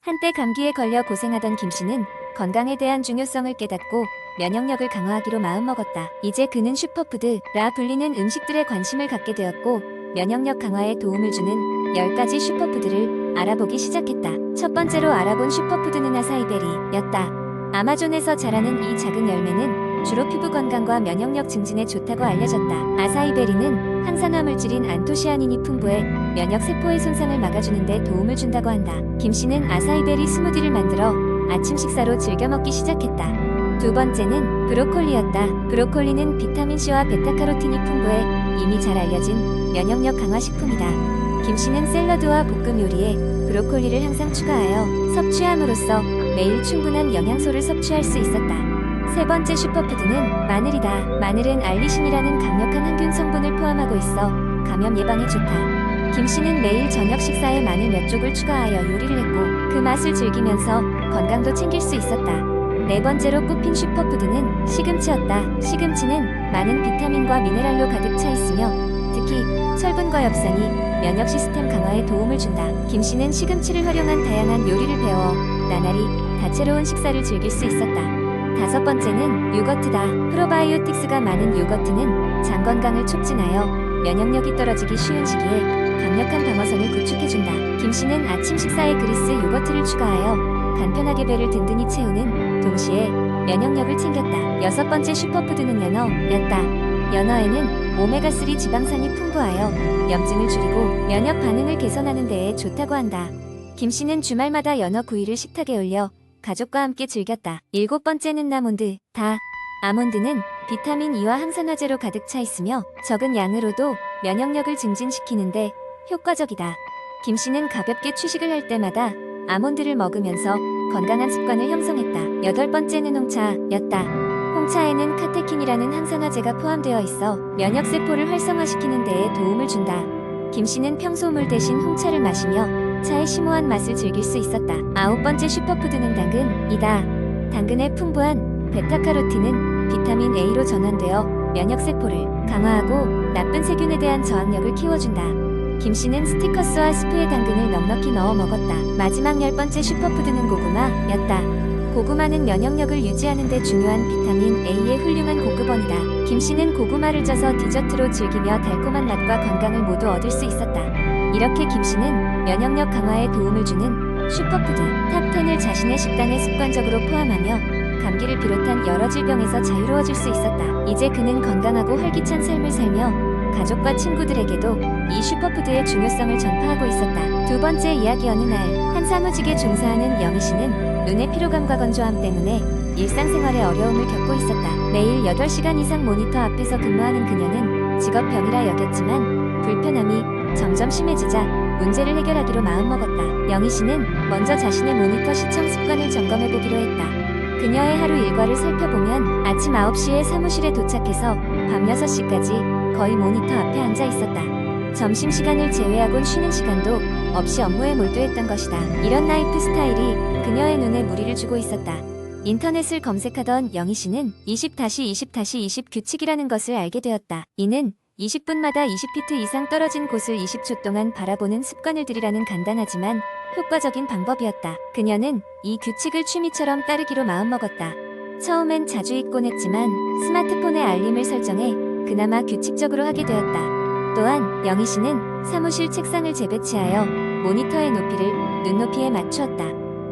한때 감기에 걸려 고생하던 김씨는 건강에 대한 중요성을 깨닫고 면역력을 강화하기로 마음먹었다. 이제 그는 슈퍼푸드라 불리는 음식들에 관심을 갖게 되었고 면역력 강화에 도움을 주는 10가지 슈퍼푸드를 알아보기 시작했다. 첫 번째로 알아본 슈퍼푸드는 아사이베리였다. 아마존에서 자라는 이 작은 열매는 주로 피부 건강과 면역력 증진에 좋다고 알려졌다. 아사이베리는 항산화 물질인 안토시아닌이 풍부해 면역 세포의 손상을 막아주는 데 도움을 준다고 한다. 김씨는 아사이베리 스무디를 만들어 아침 식사로 즐겨 먹기 시작했다. 두 번째는 브로콜리였다. 브로콜리는 비타민C와 베타카로틴이 풍부해 이미 잘 알려진 면역력 강화 식품이다. 김씨는 샐러드와 볶음 요리에 브로콜리를 항상 추가하여 섭취함으로써 매일 충분한 영양소를 섭취할 수 있었다. 세 번째 슈퍼푸드는 마늘이다. 마늘은 알리신이라는 강력한 항균 성분을 포함하고 있어 감염 예방에 좋다. 김씨는 매일 저녁 식사에 마늘 몇 쪽을 추가하여 요리를 했고 그 맛을 즐기면서 건강도 챙길 수 있었다. 네 번째로 꼽힌 슈퍼푸드는 시금치였다. 시금치는 많은 비타민과 미네랄로 가득 차 있으며 특히 철분과 엽산이 면역 시스템 강화에 도움을 준다. 김씨는 시금치를 활용한 다양한 요리를 배워 나날이 다채로운 식사를 즐길 수 있었다. 다섯 번째는 요거트다. 프로바이오틱스가 많은 요거트는 장 건강을 촉진하여 면역력이 떨어지기 쉬운 시기에 강력한 방어선을 구축해준다. 김씨는 아침 식사에 그리스 요거트를 추가하여 간편하게 배를 든든히 채우는 동시에 면역력을 챙겼다. 여섯 번째 슈퍼푸드는 연어였다. 연어에는 오메가3 지방산이 풍부하여 염증을 줄이고 면역 반응을 개선하는 데에 좋다고 한다. 김씨는 주말마다 연어 구이를 식탁에 올려 가족과 함께 즐겼다. 일곱 번째는 아몬드다. 아몬드는 비타민 E와 항산화제로 가득 차 있으며 적은 양으로도 면역력을 증진시키는데 효과적이다. 김씨는 가볍게 취식을 할 때마다 아몬드를 먹으면서 건강한 습관을 형성했다. 여덟 번째는 홍차였다. 홍차에는 카테킨이라는 항산화제가 포함되어 있어 면역세포를 활성화시키는 데에 도움을 준다. 김씨는 평소 물 대신 홍차를 마시며 차의 심오한 맛을 즐길 수 있었다. 아홉 번째 슈퍼푸드는 당근이다. 당근의 풍부한 베타카로틴은 비타민 A로 전환되어 면역세포를 강화하고 나쁜 세균에 대한 저항력을 키워준다. 김씨는 스티커스와 스프에 당근을 넉넉히 넣어 먹었다. 마지막 열 번째 슈퍼푸드는 고구마였다. 고구마는 면역력을 유지하는 데 중요한 비타민 A의 훌륭한 공급원이다. 김씨는 고구마를 쪄서 디저트로 즐기며 달콤한 맛과 건강을 모두 얻을 수 있었다. 이렇게 김씨는 면역력 강화에 도움을 주는 슈퍼푸드 탑10을 자신의 식단에 습관적으로 포함하며 감기를 비롯한 여러 질병에서 자유로워질 수 있었다. 이제 그는 건강하고 활기찬 삶을 살며 가족과 친구들에게도 이 슈퍼푸드의 중요성을 전파하고 있었다. 두 번째 이야기. 어느 날 한 사무직에 종사하는 영희씨는 눈의 피로감과 건조함 때문에 일상생활에 어려움을 겪고 있었다. 매일 8시간 이상 모니터 앞에서 근무하는 그녀는 직업병이라 여겼지만 불편함이 점점 심해지자 문제를 해결하기로 마음먹었다. 영희씨는 먼저 자신의 모니터 시청 습관을 점검해보기로 했다. 그녀의 하루 일과를 살펴보면 아침 9시에 사무실에 도착해서 밤 6시까지 거의 모니터 앞에 앉아 있었다. 점심시간을 제외하곤 쉬는 시간도 없이 업무에 몰두했던 것이다. 이런 라이프 스타일이 그녀의 눈에 무리를 주고 있었다. 인터넷을 검색하던 영희씨는 20-20-20 규칙이라는 것을 알게 되었다. 이는 20분마다 20피트 이상 떨어진 곳을 20초 동안 바라보는 습관을 들이라는 간단하지만 효과적인 방법이었다. 그녀는 이 규칙을 취미처럼 따르기로 마음먹었다. 처음엔 자주 잊곤 했지만 스마트폰에 알림을 설정해 그나마 규칙적으로 하게 되었다. 또한 영희씨는 사무실 책상을 재배치하여 모니터의 높이를 눈높이에 맞추었다.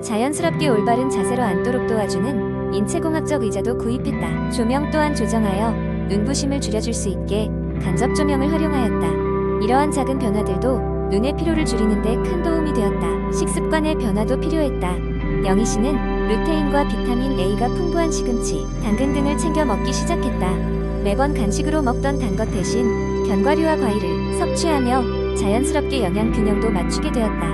자연스럽게 올바른 자세로 앉도록 도와주는 인체공학적 의자도 구입했다. 조명 또한 조정하여 눈부심을 줄여줄 수 있게 간접 조명을 활용하였다. 이러한 작은 변화들도 눈의 피로를 줄이는 데 큰 도움이 되었다. 식습관의 변화도 필요했다. 영희씨는 루테인과 비타민 A가 풍부한 시금치, 당근 등을 챙겨 먹기 시작했다. 매번 간식으로 먹던 단 것 대신 견과류와 과일을 섭취하며 자연스럽게 영양 균형도 맞추게 되었다.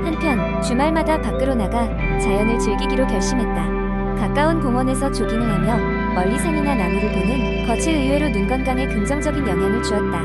한편 주말마다 밖으로 나가 자연을 즐기기로 결심했다. 가까운 공원에서 조깅을 하며 멀리 산이나 나무를 보는 것이 의외로 눈 건강에 긍정적인 영향을 주었다.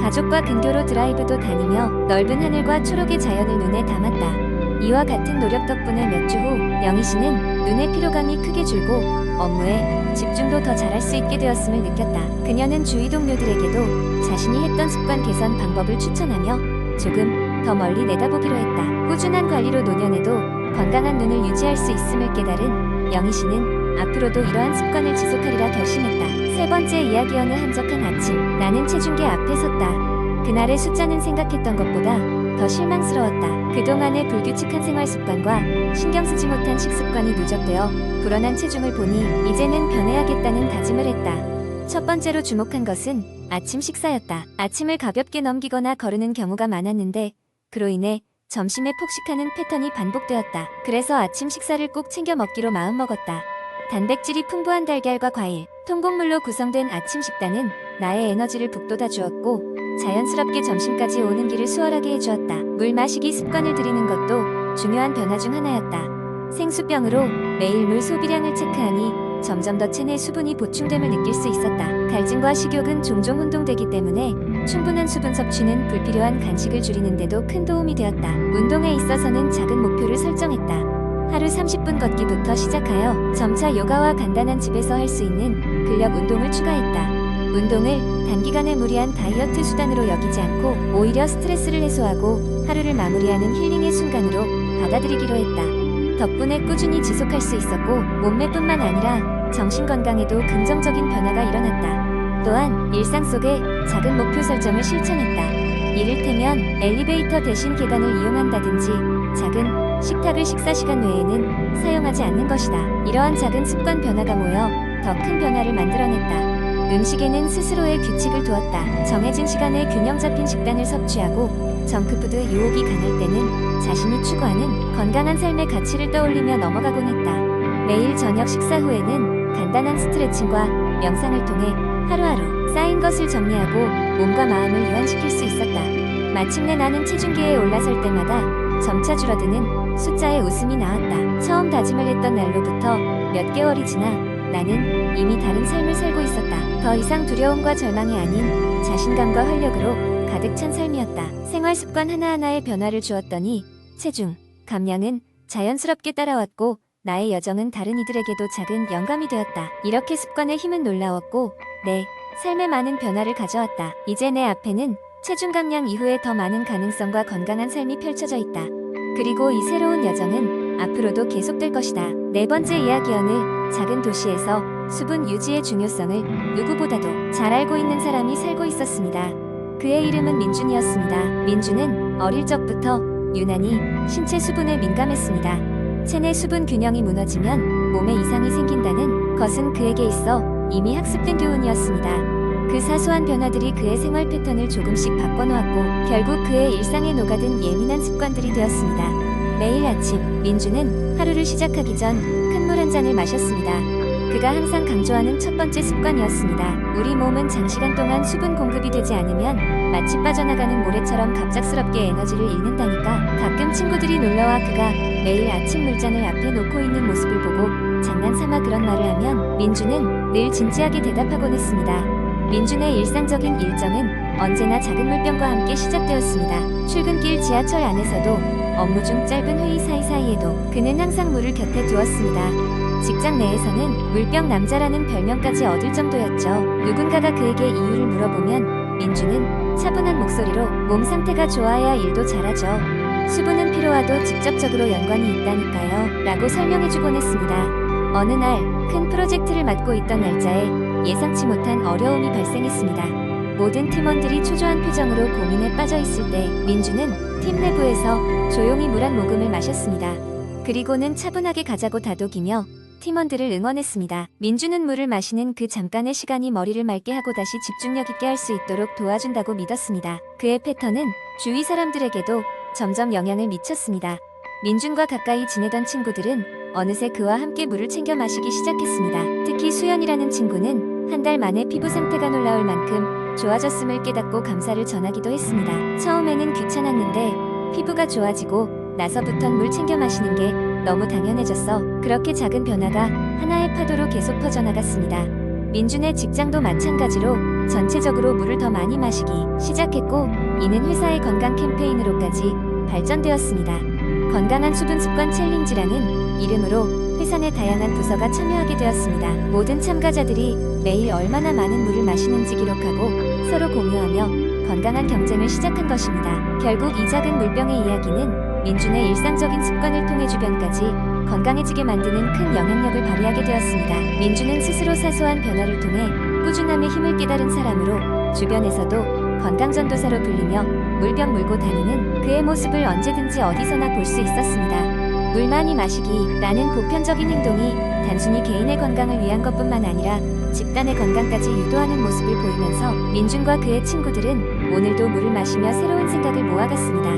가족과 근교로 드라이브도 다니며 넓은 하늘과 초록의 자연을 눈에 담았다. 이와 같은 노력 덕분에 몇 주 후 영희씨는 눈의 피로감이 크게 줄고 업무에 집중도 더 잘할 수 있게 되었음을 느꼈다. 그녀는 주위 동료들에게도 자신이 했던 습관 개선 방법을 추천하며 조금 더 멀리 내다보기로 했다. 꾸준한 관리로 노년에도 건강한 눈을 유지할 수 있음을 깨달은 영희 씨는 앞으로도 이러한 습관을 지속하리라 결심했다. 세 번째 이야기. 어느 한적한 아침, 나는 체중계 앞에 섰다. 그날의 숫자는 생각했던 것보다 더 실망스러웠다. 그동안의 불규칙한 생활 습관과 신경 쓰지 못한 식습관이 누적되어 불어난 체중을 보니 이제는 변해야겠다는 다짐을 했다. 첫 번째로 주목한 것은 아침 식사였다. 아침을 가볍게 넘기거나 거르는 경우가 많았는데 그로 인해 점심에 폭식하는 패턴이 반복되었다. 그래서 아침 식사를 꼭 챙겨 먹기로 마음먹었다. 단백질이 풍부한 달걀과 과일, 통곡물로 구성된 아침 식단은 나의 에너지를 북돋아 주었고 자연스럽게 점심까지 오는 길을 수월하게 해주었다. 물 마시기 습관을 들이는 것도 중요한 변화 중 하나였다. 생수병으로 매일 물 소비량을 체크하니 점점 더 체내 수분이 보충됨을 느낄 수 있었다. 갈증과 식욕은 종종 혼동되기 때문에 충분한 수분 섭취는 불필요한 간식을 줄이는 데도 큰 도움이 되었다. 운동에 있어서는 작은 목표를 설정했다. 하루 30분 걷기부터 시작하여 점차 요가와 간단한 집에서 할 수 있는 근력 운동을 추가했다. 운동을 단기간에 무리한 다이어트 수단으로 여기지 않고 오히려 스트레스를 해소하고 하루를 마무리하는 힐링의 순간으로 받아들이기로 했다. 덕분에 꾸준히 지속할 수 있었고 몸매뿐만 아니라 정신 건강에도 긍정적인 변화가 일어났다. 또한 일상 속에 작은 목표 설정을 실천했다. 이를테면 엘리베이터 대신 계단을 이용한다든지 작은 식탁을 식사 시간 외에는 사용하지 않는 것이다. 이러한 작은 습관 변화가 모여 더 큰 변화를 만들어냈다. 음식에는 스스로의 규칙을 두었다. 정해진 시간에 균형 잡힌 식단을 섭취하고 정크푸드 유혹이 강할 때는 자신이 추구하는 건강한 삶의 가치를 떠올리며 넘어가곤 했다. 매일 저녁 식사 후에는 간단한 스트레칭과 명상을 통해 하루하루 쌓인 것을 정리하고 몸과 마음을 이완시킬 수 있었다. 마침내 나는 체중계에 올라설 때마다 점차 줄어드는 숫자의 웃음이 나왔다. 처음 다짐을 했던 날로부터 몇 개월이 지나 나는 이미 다른 삶을 살고 있었다. 더 이상 두려움과 절망이 아닌 자신감과 활력으로 가득 찬 삶이었다. 생활 습관 하나하나에 변화를 주었더니 체중, 감량은 자연스럽게 따라왔고 나의 여정은 다른 이들에게도 작은 영감이 되었다. 이렇게 습관의 힘은 놀라웠고 내 삶에 많은 변화를 가져왔다. 이제 내 앞에는 체중 감량 이후에 더 많은 가능성과 건강한 삶이 펼쳐져 있다. 그리고 이 새로운 여정은 앞으로도 계속될 것이다. 네 번째 이야기. 어느 작은 도시에서 수분 유지의 중요성을 누구보다도 잘 알고 있는 사람이 살고 있었습니다. 그의 이름은 민준이었습니다. 민준은 어릴 적부터 유난히 신체 수분에 민감했습니다. 체내 수분 균형이 무너지면 몸에 이상이 생긴다는 것은 그에게 있어 이미 학습된 교훈이었습니다. 그 사소한 변화들이 그의 생활 패턴을 조금씩 바꿔놓았고 결국 그의 일상에 녹아든 예민한 습관들이 되었습니다. 매일 아침 민준은 하루를 시작하기 전 큰 물 한 잔을 마셨습니다. 그가 항상 강조하는 첫 번째 습관이었습니다. 우리 몸은 장시간 동안 수분 공급이 되지 않으면 마치 빠져나가는 모래처럼 갑작스럽게 에너지를 잃는다니까. 가끔 친구들이 놀러와 그가 매일 아침 물잔을 앞에 놓고 있는 모습을 보고 장난삼아 그런 말을 하면 민준은 늘 진지하게 대답하곤 했습니다. 민준의 일상적인 일정은 언제나 작은 물병과 함께 시작되었습니다. 출근길 지하철 안에서도 업무 중 짧은 회의 사이사이에도 그는 항상 물을 곁에 두었습니다. 직장 내에서는 물병 남자라는 별명까지 얻을 정도였죠. 누군가가 그에게 이유를 물어보면 민준은 차분한 목소리로 몸 상태가 좋아야 일도 잘하죠. 수분은 피로와도 직접적으로 연관이 있다니까요. 라고 설명해주곤 했습니다. 어느 날 큰 프로젝트를 맡고 있던 날짜에 예상치 못한 어려움이 발생했습니다. 모든 팀원들이 초조한 표정으로 고민에 빠져 있을 때 민준은 팀 내부에서 조용히 물 한 모금을 마셨습니다. 그리고는 차분하게 가자고 다독이며 팀원들을 응원했습니다. 민준은 물을 마시는 그 잠깐의 시간이 머리를 맑게 하고 다시 집중력 있게 할 수 있도록 도와준다고 믿었습니다. 그의 패턴은 주위 사람들에게도 점점 영향을 미쳤습니다. 민준과 가까이 지내던 친구들은 어느새 그와 함께 물을 챙겨 마시기 시작했습니다. 특히 수연이라는 친구는 한 달 만에 피부 상태가 놀라울 만큼 좋아졌음을 깨닫고 감사를 전하기도 했습니다. 처음에는 귀찮았는데 피부가 좋아지고 나서부턴 물 챙겨 마시는 게 너무 당연해졌어. 그렇게 작은 변화가 하나의 파도로 계속 퍼져나갔습니다. 민준의 직장도 마찬가지로 전체적으로 물을 더 많이 마시기 시작했고 이는 회사의 건강 캠페인으로까지 발전되었습니다. 건강한 수분 습관 챌린지라는 이름으로 회사 내 다양한 부서가 참여하게 되었습니다. 모든 참가자들이 매일 얼마나 많은 물을 마시는지 기록하고 서로 공유하며 건강한 경쟁을 시작한 것입니다. 결국 이 작은 물병의 이야기는 민준의 일상적인 습관을 통해 주변까지 건강해지게 만드는 큰 영향력을 발휘하게 되었습니다. 민준은 스스로 사소한 변화를 통해 꾸준함의 힘을 깨달은 사람으로 주변에서도 건강전도사로 불리며 물병 물고 다니는 그의 모습을 언제든지 어디서나 볼 수 있었습니다. 물 많이 마시기 라는 보편적인 행동이 단순히 개인의 건강을 위한 것뿐만 아니라 집단의 건강까지 유도하는 모습을 보이면서 민준과 그의 친구들은 오늘도 물을 마시며 새로운 생각을 모아갔습니다.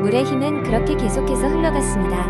물의 힘은 그렇게 계속해서 흘러갔습니다.